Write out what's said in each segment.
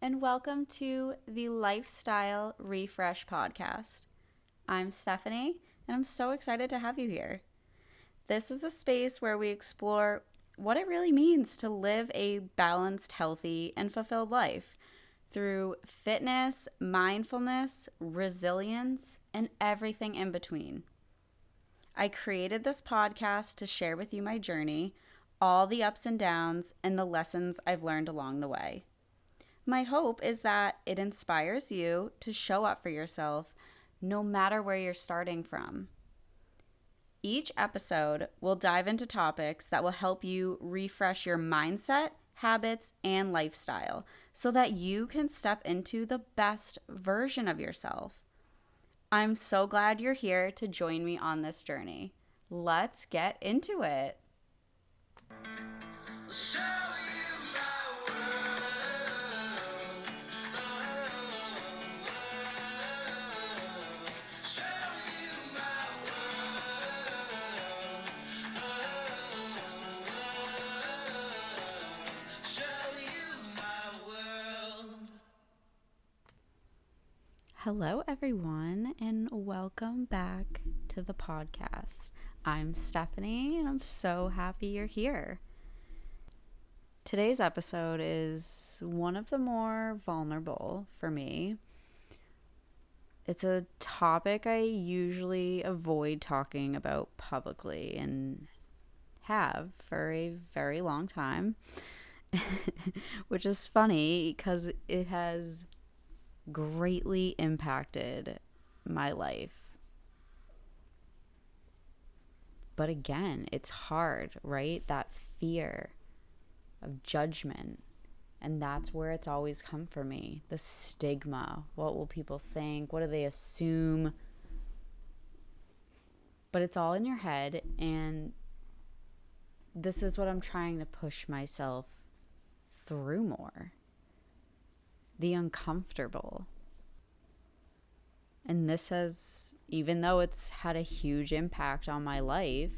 and welcome to the Lifestyle Refresh Podcast. I'm Stephanie, and I'm so excited to have you here. This is a space where we explore what it really means to live a balanced, healthy, and fulfilled life through fitness, mindfulness, resilience, and everything in between. I created this podcast to share with you my journey, all the ups and downs, and the lessons I've learned along the way. My hope is that it inspires you to show up for yourself no matter where you're starting from. Each episode will dive into topics that will help you refresh your mindset, habits, and lifestyle so that you can step into the best version of yourself. I'm so glad you're here to join me on this journey. Let's get into it. Hello, everyone, and welcome back to the podcast. I'm Stephanie, and I'm so happy you're here. Today's episode is one of the more vulnerable for me. It's a topic I usually avoid talking about publicly and have for a very long time, which is funny because it has greatly impacted my life. But again, it's hard, right? That fear of judgment. And that's where it's always come for me. The stigma. What will people think? What do they assume? But it's all in your head. And this is what I'm trying to push myself through more. The uncomfortable. And this has, even though it's had a huge impact on my life,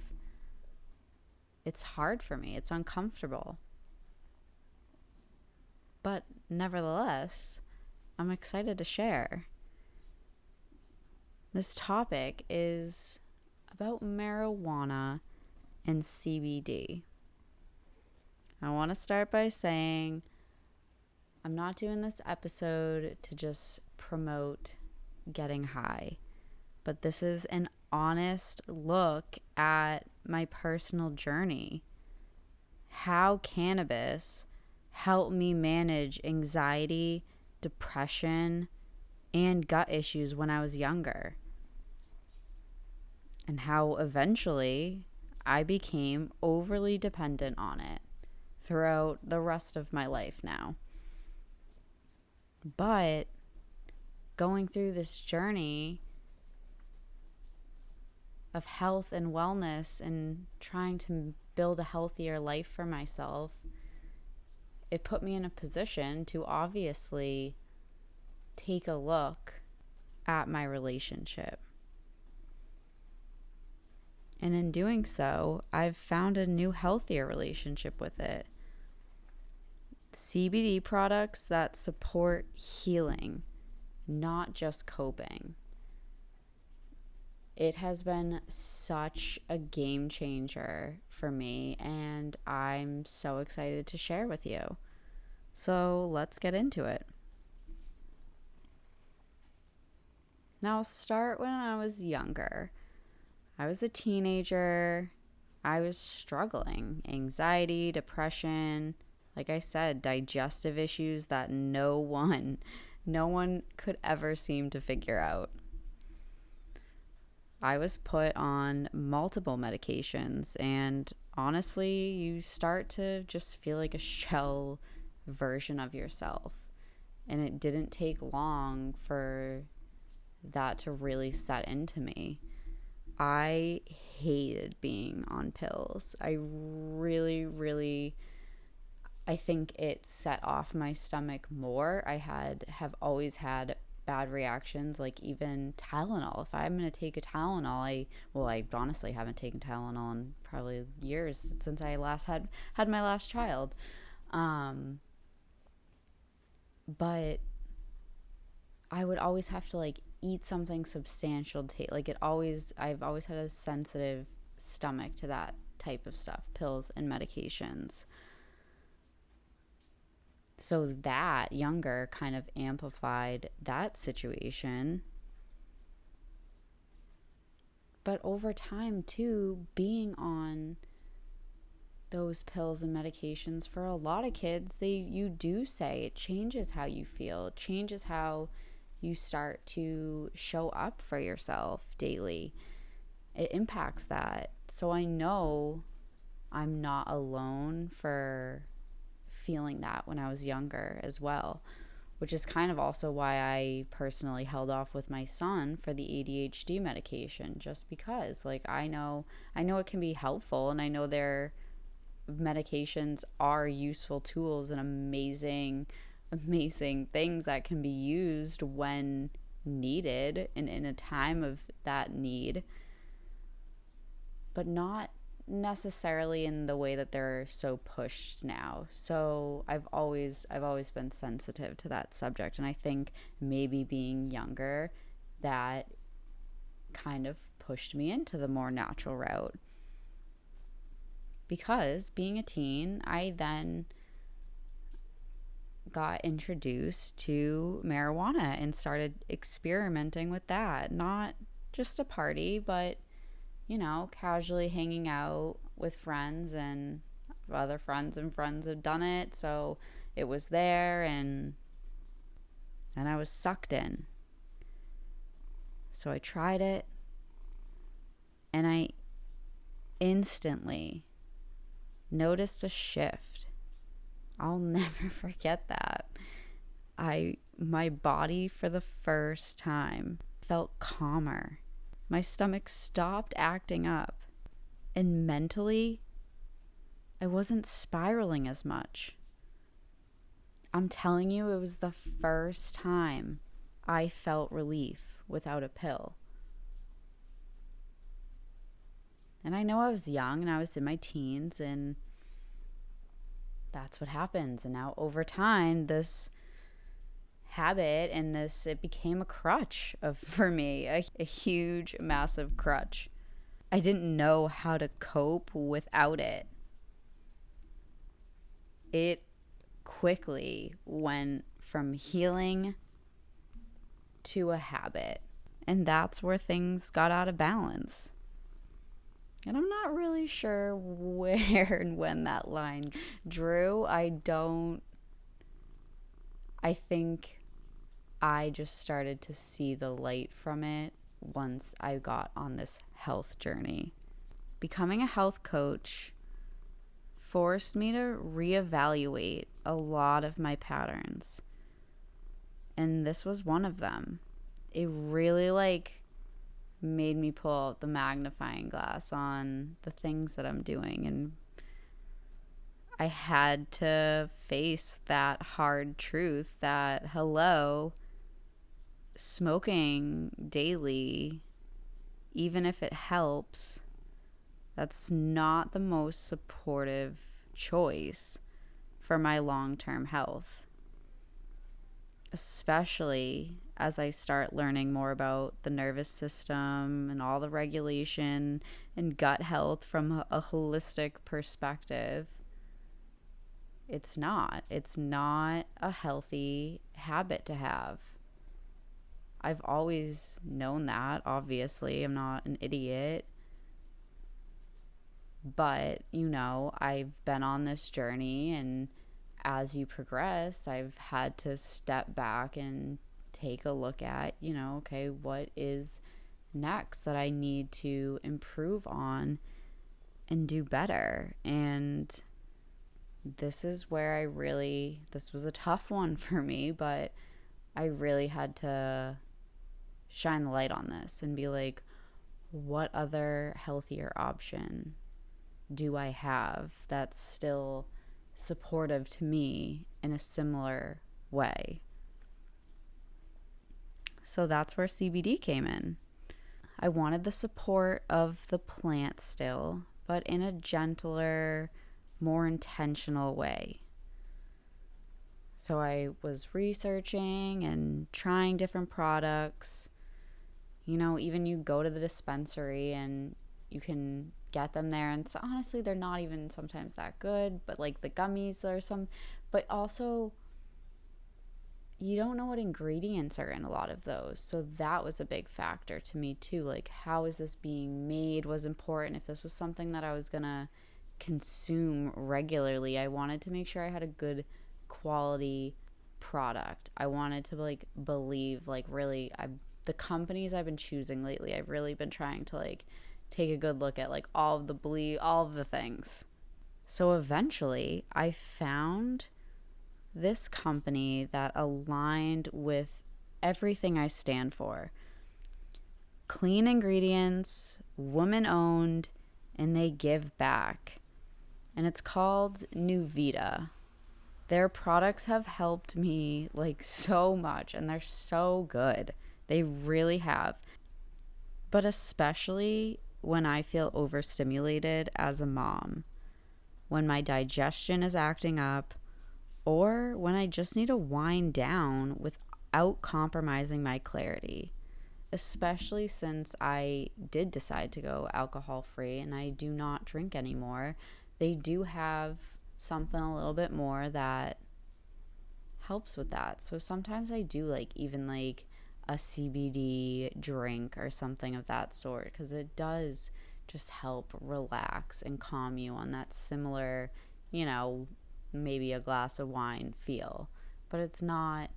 it's hard for me. It's uncomfortable. But nevertheless, I'm excited to share. This topic is about marijuana and CBD. I want to start by saying I'm not doing this episode to just promote getting high, but this is an honest look at my personal journey. How cannabis helped me manage anxiety, depression, and gut issues when I was younger, and how eventually I became overly dependent on it throughout the rest of my life now. But going through this journey of health and wellness and trying to build a healthier life for myself, it put me in a position to obviously take a look at my relationship. And in doing so, I've found a new, healthier relationship with it. CBD products that support healing, not just coping. It has been such a game changer for me, and I'm so excited to share with you. So let's get into it. Now, I'll start when I was younger. I was a teenager. I was struggling. Anxiety, depression, like I said, digestive issues that no one could ever seem to figure out. I was put on multiple medications, and honestly, you start to just feel like a shell version of yourself. And it didn't take long for that to really set into me. I hated being on pills. I think it set off my stomach more. I have always had bad reactions, like even Tylenol. If I'm going to take a Tylenol, I honestly haven't taken Tylenol in probably years, since I last had my last child. but I would always have to like eat something substantial to like I've always had a sensitive stomach to that type of stuff, pills and medications. So that younger kind of amplified that situation. But over time too, being on those pills and medications, for a lot of kids, you do say it changes how you feel, it changes how you start to show up for yourself daily. It impacts that. So I know I'm not alone for feeling that when I was younger as well, which is kind of also why I personally held off with my son for the ADHD medication, just because like I know it can be helpful, and I know their medications are useful tools and amazing things that can be used when needed and in a time of that need, but not necessarily in the way that they're so pushed now. So I've always been sensitive to that subject, and I think maybe being younger, that kind of pushed me into the more natural route. Because being a teen, I then got introduced to marijuana and started experimenting with that. Not just a party, but, you know, casually hanging out with friends, and other friends and friends have done it. So it was there, and I was sucked in. So I tried it, and I instantly noticed a shift. I'll never forget that. My body for the first time felt calmer. My stomach stopped acting up. And mentally, I wasn't spiraling as much. I'm telling you, it was the first time I felt relief without a pill. And I know I was young and I was in my teens, and that's what happens. And now over time, this habit and it became a crutch for me, a huge, massive crutch. I didn't know how to cope without it. It quickly went from healing to a habit. And that's where things got out of balance. And I'm not really sure where and when that line drew. I think I just started to see the light from it once I got on this health journey. Becoming a health coach forced me to reevaluate a lot of my patterns. And this was one of them. It really made me pull out the magnifying glass on the things that I'm doing, and I had to face that hard truth that, hello, smoking daily, even if it helps, that's not the most supportive choice for my long-term health. Especially as I start learning more about the nervous system and all the regulation and gut health from a holistic perspective. It's not a healthy habit to have. I've always known that, obviously. I'm not an idiot. But, I've been on this journey, and as you progress, I've had to step back and take a look at, okay, what is next that I need to improve on and do better. And this is where this was a tough one for me, but I really had to shine the light on this and be like, what other healthier option do I have that's still supportive to me in a similar way? So that's where CBD came in. I wanted the support of the plant still, but in a gentler, more intentional way. So I was researching and trying different products. Even you go to the dispensary and you can get them there. And so honestly, they're not even sometimes that good, but like the gummies or some, but also you don't know what ingredients are in a lot of those. So that was a big factor to me too. Like, how is this being made was important. If this was something that I was going to consume regularly, I wanted to make sure I had a good quality product. I wanted to like believe like really the companies I've been choosing lately, I've really been trying to like take a good look at like all of the things. So eventually I found this company that aligned with everything I stand for. Clean ingredients, woman owned, and they give back. And it's called Nuvita. Their products have helped me like so much, and they're so good. They really have. But especially when I feel overstimulated as a mom, when my digestion is acting up, or when I just need to wind down without compromising my clarity. Especially since I did decide to go alcohol free and I do not drink anymore, they do have something a little bit more that helps with that. So sometimes I do like even like a CBD drink or something of that sort, because it does just help relax and calm you on that similar, maybe a glass of wine feel. But it's not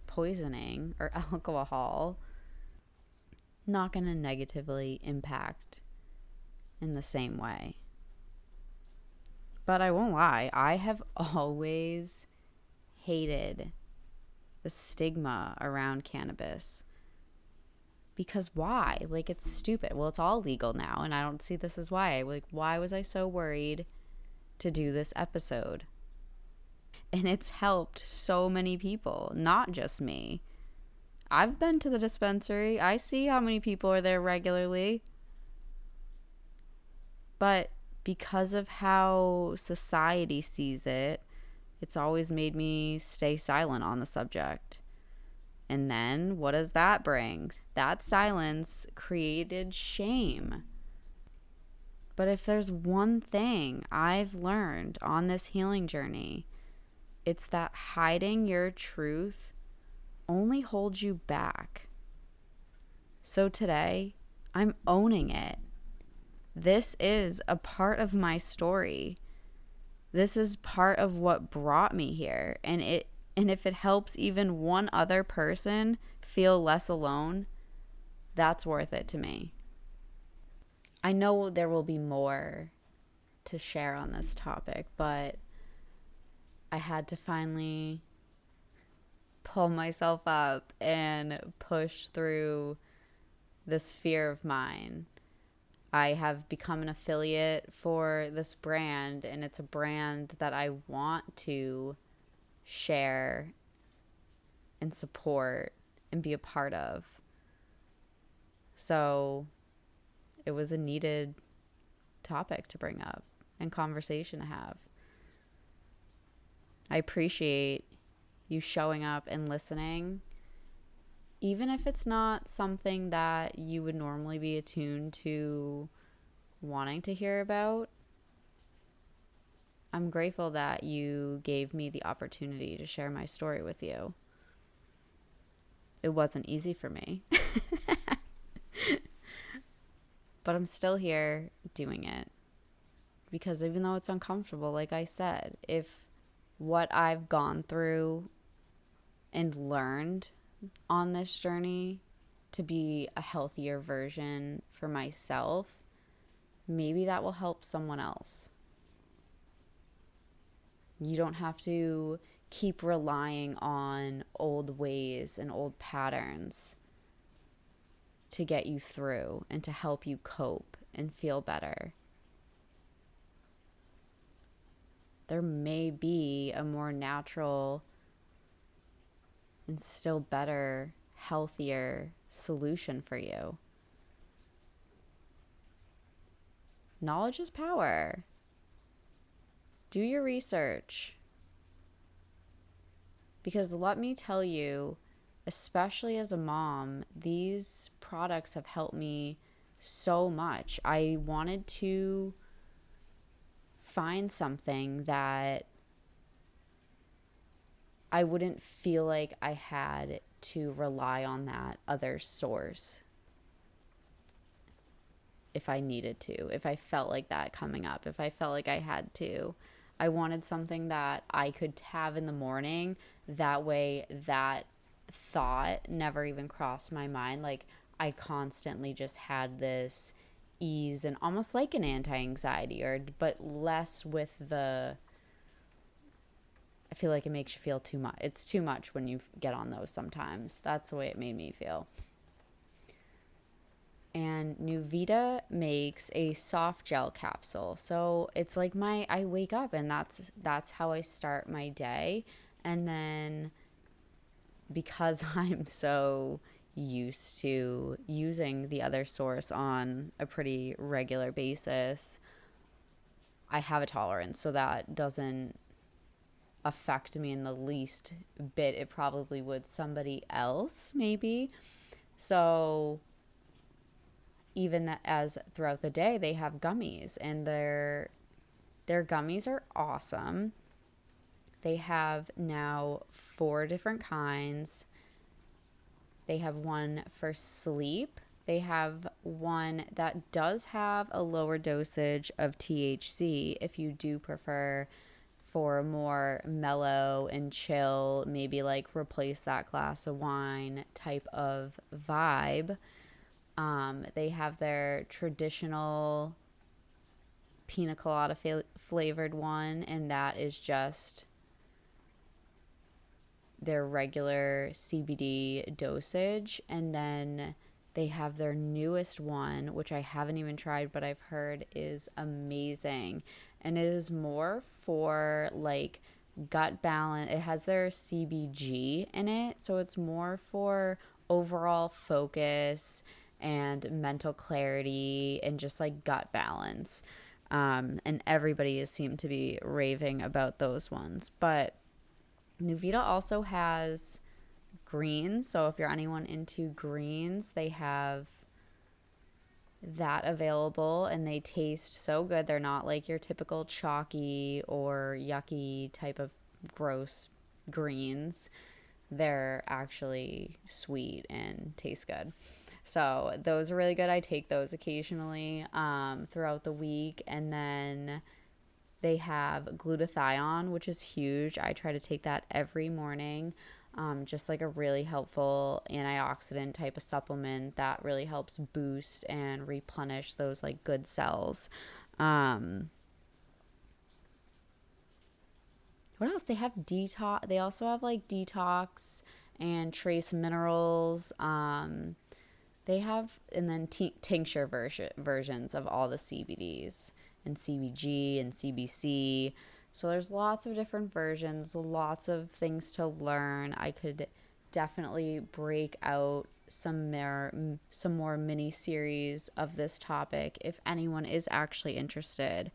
poisoning or alcohol, not going to negatively impact in the same way. But I won't lie, I have always hated the stigma around cannabis. Because why? Like, it's stupid. Well, it's all legal now, and I don't see this as why. Like, why was I so worried to do this episode? And it's helped so many people, not just me. I've been to the dispensary. I see how many people are there regularly. But because of how society sees it, it's always made me stay silent on the subject. And then what does that bring? That silence created shame. But if there's one thing I've learned on this healing journey, it's that hiding your truth only holds you back. So today, I'm owning it. This is a part of my story. This is part of what brought me here. And if it helps even one other person feel less alone, that's worth it to me. I know there will be more to share on this topic, but I had to finally pull myself up and push through this fear of mine. I have become an affiliate for this brand, and it's a brand that I want to share and support and be a part of. So it was a needed topic to bring up and conversation to have. I appreciate you showing up and listening, even if it's not something that you would normally be attuned to wanting to hear about. I'm grateful that you gave me the opportunity to share my story with you. It wasn't easy for me, but I'm still here doing it, because even though it's uncomfortable, like I said, if what I've gone through and learned on this journey to be a healthier version for myself, maybe that will help someone else. You don't have to keep relying on old ways and old patterns to get you through and to help you cope and feel better. There may be a more natural and still better, healthier solution for you. Knowledge is power. Do your research. Because let me tell you, especially as a mom, these products have helped me so much. I wanted to find something that I wouldn't feel like I had to rely on that other source if I needed to, if I felt like that coming up, if I felt like I had to. I wanted something that I could have in the morning. That way, that thought never even crossed my mind. Like, I constantly just had this ease and almost like an anti-anxiety, or but less with the, I feel like it makes you feel too much. It's too much when you get on those sometimes. That's the way it made me feel. And Nuvita makes a soft gel capsule. So it's like I wake up and that's how I start my day. And then because I'm so used to using the other source on a pretty regular basis, I have a tolerance, so that doesn't affect me in the least bit. It probably would somebody else, maybe. So even as throughout the day, they have gummies, and their gummies are awesome. They have now 4 different kinds. They have one for sleep. They have one that does have a lower dosage of THC if you do prefer for a more mellow and chill, maybe like replace that glass of wine type of vibe. They have their traditional pina colada flavored one, and that is just their regular CBD dosage. And then they have their newest one, which I haven't even tried, but I've heard is amazing. And it is more for like gut balance. It has their CBG in it, so it's more for overall focus and mental clarity and just like gut balance. And everybody seemed to be raving about those ones. But Nuvita also has greens. So if you're anyone into greens, they have that available, and they taste so good. They're not like your typical chalky or yucky type of gross greens. They're actually sweet and taste good. So those are really good. I take those occasionally throughout the week. And then they have glutathione, which is huge. I try to take that every morning. Just like a really helpful antioxidant type of supplement that really helps boost and replenish those like good cells. What else? They have detox. They also have like detox and trace minerals. They have, and then tincture versions of all the CBDs and CBG and CBC. So there's lots of different versions, lots of things to learn. I could definitely break out some more mini series of this topic if anyone is actually interested.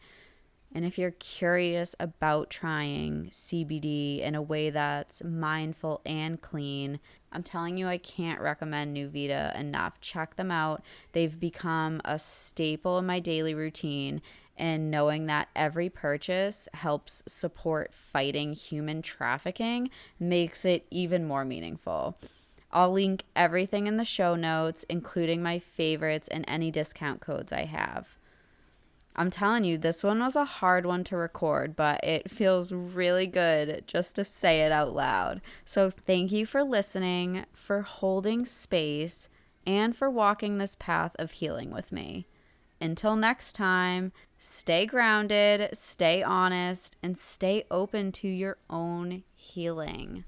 And if you're curious about trying CBD in a way that's mindful and clean, I'm telling you, I can't recommend Nuvita enough. Check them out. They've become a staple in my daily routine, and knowing that every purchase helps support fighting human trafficking makes it even more meaningful. I'll link everything in the show notes, including my favorites and any discount codes I have. I'm telling you, this one was a hard one to record, but it feels really good just to say it out loud. So thank you for listening, for holding space, and for walking this path of healing with me. Until next time, stay grounded, stay honest, and stay open to your own healing.